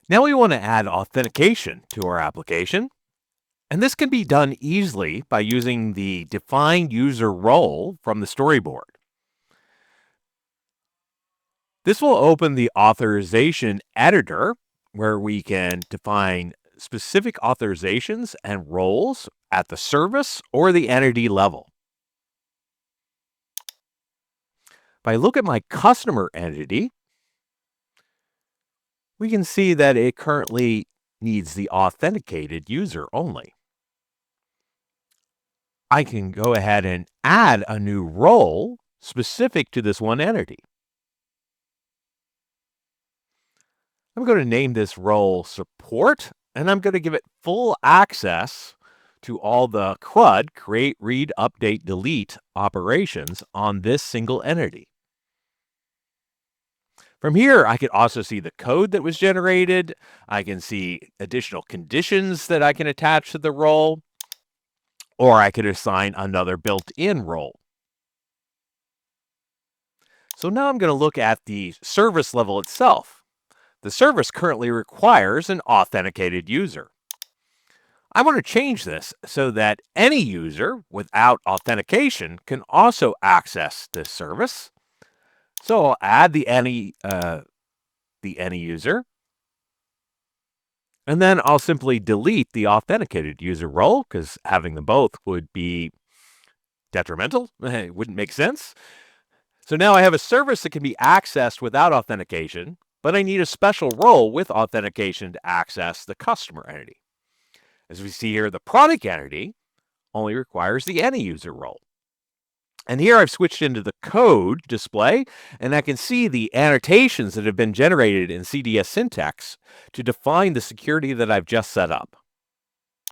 Now we want to add authentication to our application. And this can be done easily by using the define user role from the storyboard. This will open the authorization editor where we can define specific authorizations and roles at the service or the entity level. If I look at my customer entity, we can see that it currently needs the authenticated user only. I can go ahead and add a new role specific to this one entity. I'm going to name this role support, and I'm going to give it full access to all the CRUD, create, read, update, delete operations on this single entity. From here, I could also see the code that was generated. I can see additional conditions that I can attach to the role, or I could assign another built-in role. So now I'm going to look at the service level itself. The service currently requires an authenticated user. I want to change this so that any user without authentication can also access this service. So I'll add the any user, and then I'll simply delete the authenticated user role because having them both would be detrimental. It wouldn't make sense. So now I have a service that can be accessed without authentication, but I need a special role with authentication to access the customer entity. As we see here, the product entity only requires the any user role. And here I've switched into the code display, and I can see the annotations that have been generated in CDS syntax to define the security that I've just set up.